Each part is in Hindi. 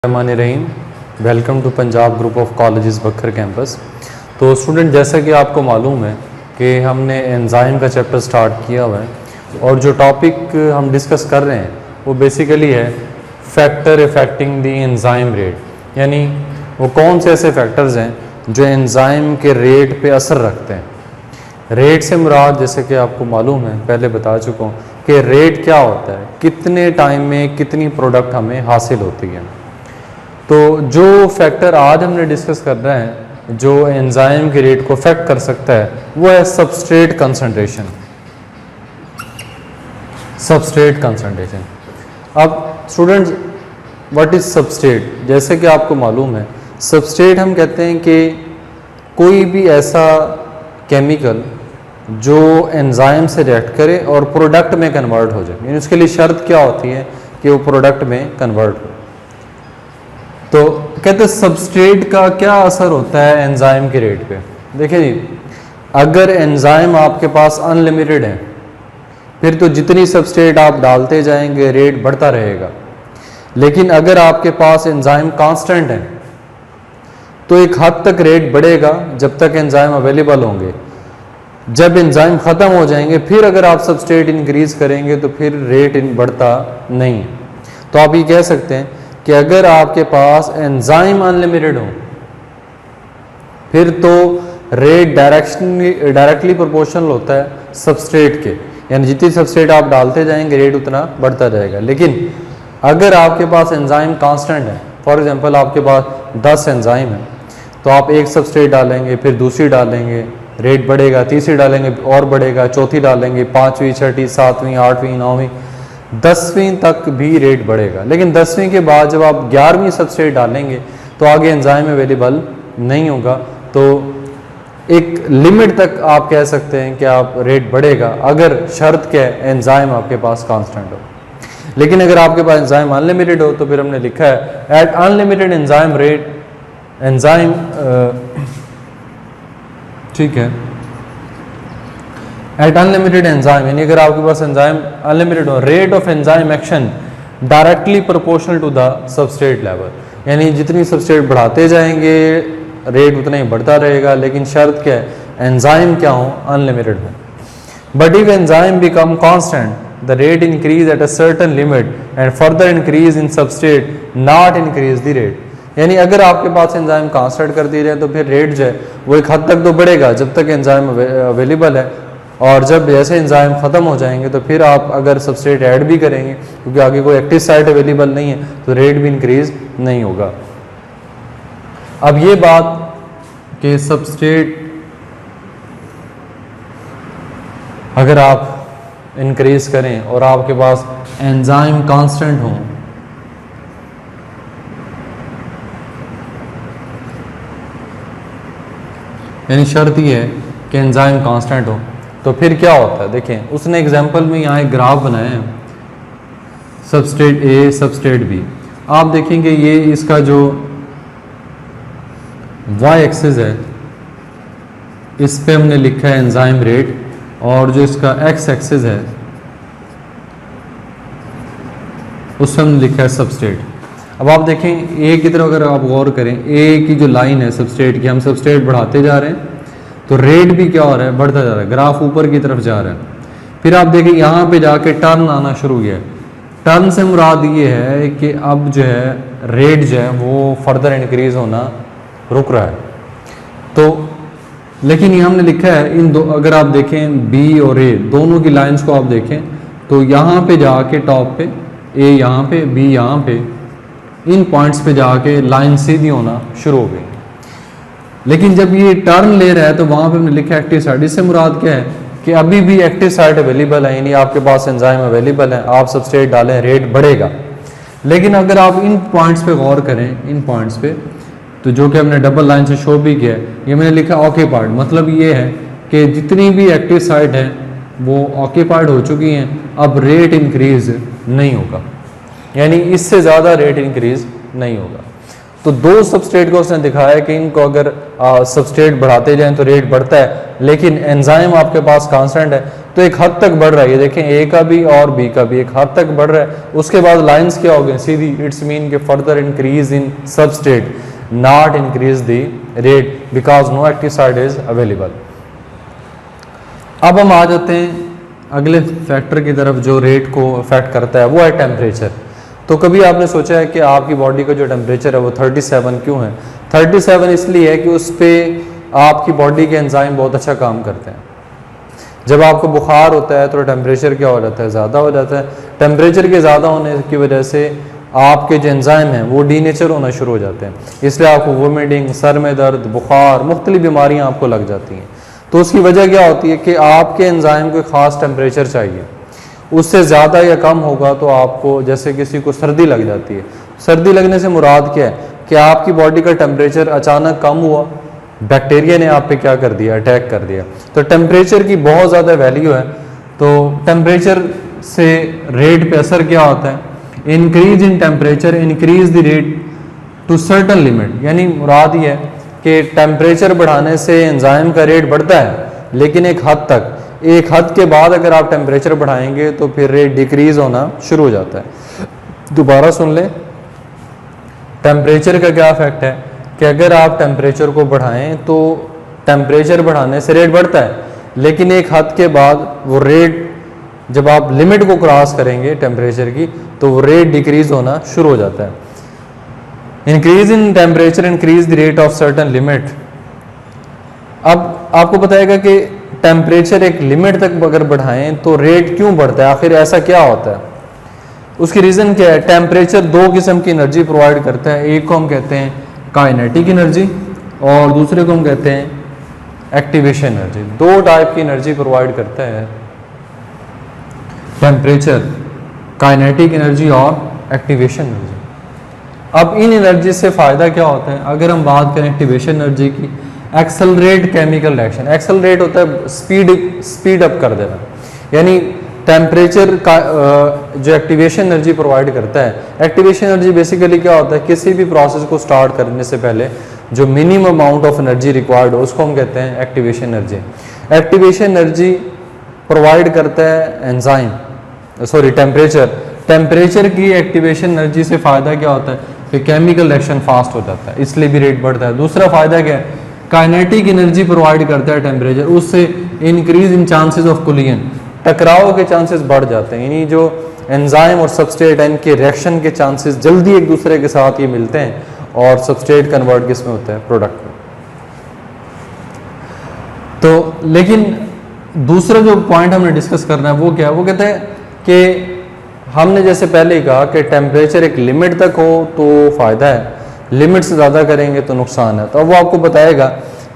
Rahim. Welcome to Punjab group of colleges Bakhar campus. तो स्टूडेंट, जैसा कि आपको मालूम है कि हमने एंजाइम का चैप्टर स्टार्ट किया हुआ है और जो टॉपिक हम डिस्कस कर रहे हैं वो बेसिकली है factor affecting the enzyme rate, यानी वो कौन से ऐसे फैक्टर्स हैं जो एंजाइम के रेट पे असर रखते हैं। रेट से मुराद, जैसे कि आपको मालूम है, पहले बता चुका हूँ कि रेट क्या होता है, कितने टाइम में कितनी प्रोडक्ट हमें हासिल होती है। तो जो फैक्टर आज हमने डिस्कस कर रहे हैं जो एंजाइम के रेट को अफेक्ट कर सकता है वो है सबस्ट्रेट कंसंट्रेशन। Substrate concentration. अब स्टूडेंट्स, व्हाट इज सबस्ट्रेट? जैसे कि आपको मालूम है, सबस्ट्रेट हम कहते हैं कि कोई भी ऐसा केमिकल जो एंजाइम से रिएक्ट करे और प्रोडक्ट में कन्वर्ट हो जाए, यानी उसके लिए शर्त क्या होती है कि वो प्रोडक्ट में कन्वर्ट हो। तो कहते हैं सबस्ट्रेट का क्या असर होता है एंजाइम के रेट पे। देखिए जी, अगर एंजाइम आपके पास अनलिमिटेड है फिर तो जितनी सबस्ट्रेट आप डालते जाएंगे रेट बढ़ता रहेगा। लेकिन अगर आपके पास एंजाइम कांस्टेंट है तो एक हद तक रेट बढ़ेगा जब तक एंजाइम अवेलेबल होंगे। जब एंजाइम ख़त्म हो जाएंगे फिर अगर आप सबस्ट्रेट इंक्रीज करेंगे तो फिर रेट बढ़ता नहीं। तो आप ये कह सकते हैं कि अगर आपके पास एंजाइम अनलिमिटेड हो फिर तो रेट डायरेक्टली प्रोपोर्शनल होता है सबस्ट्रेट के, यानी जितनी सबस्ट्रेट आप डालते जाएंगे रेट उतना बढ़ता जाएगा। लेकिन अगर आपके पास एंजाइम कांस्टेंट है, फॉर एग्जांपल आपके पास 10 एंजाइम है, तो आप एक सबस्ट्रेट डालेंगे, फिर दूसरी डालेंगे, रेट बढ़ेगा, तीसरी डालेंगे और बढ़ेगा, चौथी डालेंगे, 5वीं, 6वीं, 7वीं, 8वीं, 9वीं, 10वीं तक भी रेट बढ़ेगा। लेकिन 10वीं के बाद जब आप 11वीं सबस्ट्रेट डालेंगे तो आगे एंजाइम अवेलेबल नहीं होगा। तो एक लिमिट तक आप कह सकते हैं कि आप रेट बढ़ेगा अगर शर्त क्या है, एंजाइम आपके पास कांस्टेंट हो। लेकिन अगर आपके पास एंजाइम अनलिमिटेड हो तो फिर हमने लिखा है at unlimited enzyme rate, enzyme ठीक है, एट अनलिमिटेड एंजाइम, यानी अगर आपके पास एंजाइम अनलिमिटेड हो, rate of enzyme action directly proportional to the substrate level, यानी जितनी सबस्ट्रेट बढ़ाते जाएंगे रेट उतना ही बढ़ता रहेगा। लेकिन शर्त क्या है, एंजाइम क्या हो, अनलिमिटेड हो। But if enzyme become constant the rate increase at a certain limit and further increase in substrate not increase the rate, यानी अगर आपके पास एंजाइम कांस्टेंट कर दी जाए तो फिर रेट जो है वो एक हद तक तो बढ़ेगा जब तक एंजाइम अवेलेबल है, और जब जैसे एंजाइम ख़त्म हो जाएंगे तो फिर आप अगर सबस्ट्रेट ऐड भी करेंगे क्योंकि आगे कोई एक्टिव साइट अवेलेबल नहीं है तो रेट भी इंक्रीज नहीं होगा। अब ये बात कि सबस्ट्रेट अगर आप इंक्रीज करें और आपके पास एंजाइम कांस्टेंट हो, यानी शर्त ये है कि एंजाइम कांस्टेंट हो, तो फिर क्या होता है। देखें, उसने एग्जांपल में यहाँ एक ग्राफ बनाया है, सबस्ट्रेट ए सबस्ट्रेट बी। आप देखेंगे ये इसका जो वाई एक्सिस है इस पे हमने लिखा है एंजाइम रेट, और जो इसका एक्स एक्सिस है उस पर हमने लिखा है सबस्ट्रेट। अब आप देखें ए की तरफ अगर आप गौर करें, ए की जो लाइन है सबस्ट्रेट की, हम सबस्ट्रेट बढ़ाते जा रहे हैं तो रेट भी क्या हो रहा है, बढ़ता जा रहा है, ग्राफ ऊपर की तरफ जा रहा है। फिर आप देखिए यहाँ पे जाके टर्न आना शुरू हो गया है। टर्न से मुराद ये है कि अब जो है रेट जो है वो फर्दर इंक्रीज होना रुक रहा है। तो लेकिन ये हमने लिखा है इन दो, अगर आप देखें बी और ए दोनों की लाइंस को आप देखें तो यहाँ पे जाके टॉप पे ए यहाँ पे बी यहाँ पे, इन पॉइंट्स पे जाके लाइन सीधी होना शुरू हो गई। लेकिन जब ये टर्न ले रहा है तो वहाँ पे हमने लिखा है एक्टिव साइट। इससे मुराद क्या है कि अभी भी एक्टिव साइट अवेलेबल है, यानी आपके पास एंजाइम अवेलेबल है, आप सबस्ट्रेट डालें रेट बढ़ेगा। लेकिन अगर आप इन पॉइंट्स पे गौर करें, इन पॉइंट्स पे, तो जो कि हमने डबल लाइन से शो भी किया है, ये मैंने लिखा ऑक्यूपाइड, मतलब ये है कि जितनी भी एक्टिव साइट है वो ऑक्यूपाइड हो चुकी हैं, अब रेट इंक्रीज नहीं होगा, यानी इससे ज़्यादा रेट इंक्रीज नहीं होगा। तो दो सबस्ट्रेट को उसने दिखाया कि इनको अगर सबस्ट्रेट बढ़ाते जाएं तो रेट बढ़ता है, लेकिन एंजाइम आपके पास कांस्टेंट है, तो तो एक हद तक बढ़ रहा है, ये देखें ए का भी और बी का भी एक हद तक बढ़ रहा है। उसके बाद लाइंस क्या हो गए सीधी, इट्स मीन के further increase in substrate not increase the rate because no active side is available. अब हम आ जाते हैं अगले फैक्टर की तरफ जो रेट को अफेक्ट करता है, वो है टेम्परेचर। तो कभी आपने सोचा है कि आपकी बॉडी का जो टेम्परेचर है वो 37 क्यों है? 37 इसलिए है कि उस पर आपकी बॉडी के एंजाइम बहुत अच्छा काम करते हैं। जब आपको बुखार होता है तो टेम्परेचर क्या हो जाता है, ज़्यादा हो जाता है। टेम्परेचर के ज़्यादा होने की वजह से आपके जो एंजाइम हैं वो डीनेचर होना शुरू हो जाते हैं, इसलिए आपको वोमिटिंग, सर में दर्द, बुखार, मुख्तलिफ बीमारियाँ आपको लग जाती हैं। तो उसकी वजह क्या होती है कि आपके एंजाइम को ख़ास टेम्परेचर चाहिए, उससे ज़्यादा या कम होगा तो आपको, जैसे किसी को सर्दी लग जाती है, सर्दी लगने से मुराद क्या है कि आपकी बॉडी का टेम्परेचर अचानक कम हुआ, बैक्टीरिया ने आप पे क्या कर दिया, अटैक कर दिया। तो टेम्परेचर की बहुत ज़्यादा वैल्यू है। तो टेम्परेचर से रेट पे असर क्या होता है, increase in temperature increase the rate to certain limit, यानी मुराद ये है कि टेम्परेचर बढ़ाने से एंजाइम का रेट बढ़ता है, लेकिन एक हद तक, एक हद के बाद अगर आप टेम्परेचर बढ़ाएंगे तो फिर रेट डिक्रीज होना शुरू हो जाता है। दोबारा सुन लें, टेम्परेचर का क्या इफेक्ट है कि अगर आप टेम्परेचर को बढ़ाएं तो टेम्परेचर बढ़ाने से रेट बढ़ता है, लेकिन एक हद के बाद वो रेट, जब आप लिमिट को क्रॉस करेंगे टेम्परेचर की, तो वो रेट डिक्रीज होना शुरू हो जाता है। Increase in temperature increase the rate of certain limit. अब आपको बताएगा कि टेम्परेचर एक लिमिट तक अगर बढ़ाएं तो रेट क्यों बढ़ता है, आखिर ऐसा क्या होता है? उसकी रीज़न क्या है? टेम्परेचर दो किस्म की एनर्जी प्रोवाइड करता है, एक को हम कहते हैं काइनेटिक एनर्जी और दूसरे को हम कहते हैं एक्टिवेशन एनर्जी। दो टाइप की एनर्जी प्रोवाइड करता है टेम्परेचर, काइनेटिक एनर्जी और एक्टिवेशन एनर्जी। अब इन एनर्जी से फ़ायदा क्या होता है? अगर हम बात करें एक्टिवेशन एनर्जी की, एक्सेलरेट केमिकल रिएक्शन। एक्सेलरेट होता है स्पीड अप कर देना, यानी टेम्परेचर का जो एक्टिवेशन एनर्जी प्रोवाइड करता है, एक्टिवेशन एनर्जी बेसिकली क्या होता है, किसी भी प्रोसेस को स्टार्ट करने से पहले जो minimum amount of energy required हो उसको हम कहते हैं activation energy. Activation energy provide करता है एंजाइम, सॉरी टेम्परेचर। टेम्परेचर की एक्टिवेशन एनर्जी से फ़ायदा क्या होता है कि केमिकल रिएक्शन फास्ट हो जाता है, इसलिए भी रेट बढ़ता है। दूसरा फ़ायदा क्या है, काइनेटिक एनर्जी प्रोवाइड करता है टेम्परेचर, उससे increase in chances of collision, टकराव के चांसेस बढ़ जाते हैं, यानी जो एंजाइम और सबस्ट्रेट इनके रिएक्शन के चांसेस जल्दी एक दूसरे के साथ ये मिलते हैं और सबस्ट्रेट कन्वर्ट किस में होता है, प्रोडक्ट में। तो लेकिन दूसरा जो पॉइंट हमने डिस्कस करना है वो क्या है, वो कहते हैं कि हमने जैसे पहले ही कहा कि टेम्परेचर एक लिमिट तक हो तो फ़ायदा है, लिमिट से ज़्यादा करेंगे तो नुकसान है। तो अब वो आपको बताएगा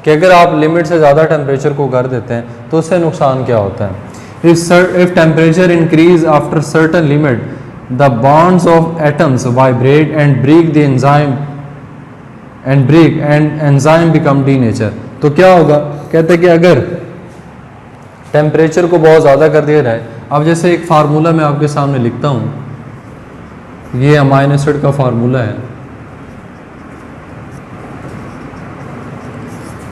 कि अगर आप लिमिट से ज़्यादा टेम्परेचर को कर देते हैं तो उससे नुकसान क्या होता है। If temperature increase after certain limit, the bonds of atoms vibrate and break the enzyme and enzyme become denature। तो क्या होगा, कहते हैं कि अगर टेम्परेचर को बहुत ज़्यादा कर दिया जाए, अब जैसे एक फार्मूला मैं आपके सामने लिखता हूँ, ये अमाइनो एसिड का फार्मूला है।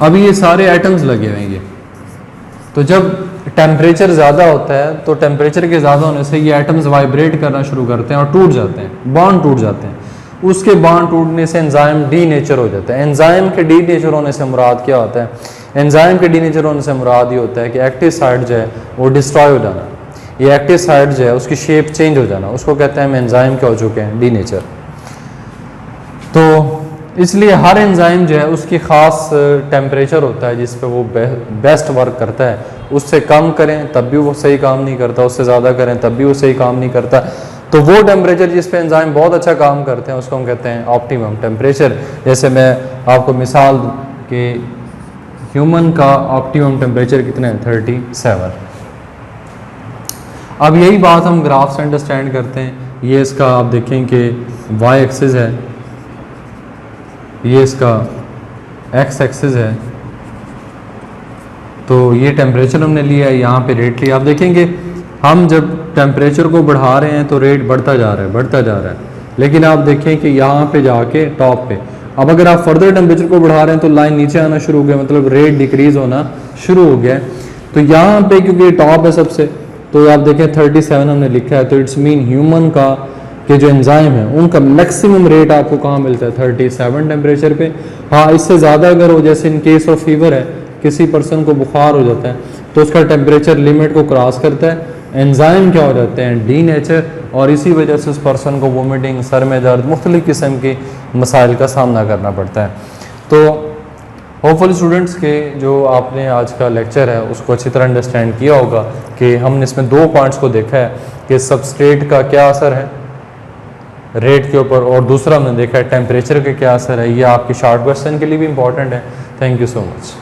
अभी ये सारे एटम्स लगे हुए हैं, तो जब टेम्परेचर ज़्यादा होता है तो टेम्परेचर के ज़्यादा होने से ये एटम्स वाइब्रेट करना शुरू करते हैं और टूट जाते हैं, बॉन्ड टूट जाते हैं। उसके बॉन्ड टूटने से एंजाइम डीनेचर हो जाता है। एंजाइम के डीनेचर होने से मुराद क्या होता है, एंजाइम के डीनेचर होने से मुराद ये होता है कि एक्टिव साइड जो है वो डिस्ट्रॉय हो जाना, ये एक्टिव साइड जो है उसकी शेप चेंज हो जाना, उसको कहते हैं हम एंजाइम क्या हो चुके हैं, डीनेचर। तो इसलिए हर एंजाइम जो है उसकी ख़ास टेम्परेचर होता है जिस पे वो बेस्ट वर्क करता है। उससे कम करें तब भी वो सही काम नहीं करता, उससे ज़्यादा करें तब भी वो सही काम नहीं करता। तो वो टेम्परेचर जिस पे एंजाइम बहुत अच्छा काम करते हैं उसको हम कहते हैं ऑप्टिमम टेम्परेचर। जैसे मैं आपको मिसाल दूं कि ह्यूमन का ऑप्टिमम टेम्परेचर कितना है, 37। अब यही बात हम ग्राफ से अंडरस्टैंड करते हैं। ये इसका आप देखें कि वाई एक्सिस है, ये इसका एक्स एक्सिस है, तो ये टेम्परेचर हमने लिया है, यहाँ पे रेट लिया। आप देखेंगे हम जब टेम्परेचर को बढ़ा रहे हैं तो रेट बढ़ता जा रहा है, बढ़ता जा रहा है, लेकिन आप देखें कि यहाँ पे जाके टॉप पे, अब अगर आप फर्दर टेम्परेचर को बढ़ा रहे हैं तो लाइन नीचे आना शुरू हो गया, मतलब रेट डिक्रीज होना शुरू हो गया है। तो यहाँ पे क्योंकि टॉप है सबसे, तो आप देखें 37 हमने लिखा है, तो इट्स मीन ह्यूमन का के जो एंजाइम है उनका मैक्सिमम रेट आपको कहाँ मिलता है, 37 टेम्परेचर पे। हाँ, इससे ज़्यादा अगर हो, जैसे इन केस ऑफ फीवर है, किसी पर्सन को बुखार हो जाता है, तो उसका टेम्परेचर लिमिट को क्रॉस करता है, एंजाइम क्या हो जाते हैं, डीनेचर, और इसी वजह से उस पर्सन को वोमिटिंग, सर में दर्द, मुख्तलिफ़ किस्म के मसाइल का सामना करना पड़ता है। तो होपफुली स्टूडेंट्स के जो आपने आज का लेक्चर है उसको अच्छी तरह अंडरस्टैंड किया होगा कि हमने इसमें 2 पॉइंट्स को देखा है कि सबस्ट्रेट का क्या असर है रेट के ऊपर, और दूसरा हमने देखा है टेम्परेचर का क्या असर है। ये आपके शॉर्ट क्वेश्चन के लिए भी इंपॉर्टेंट है। Thank you so much.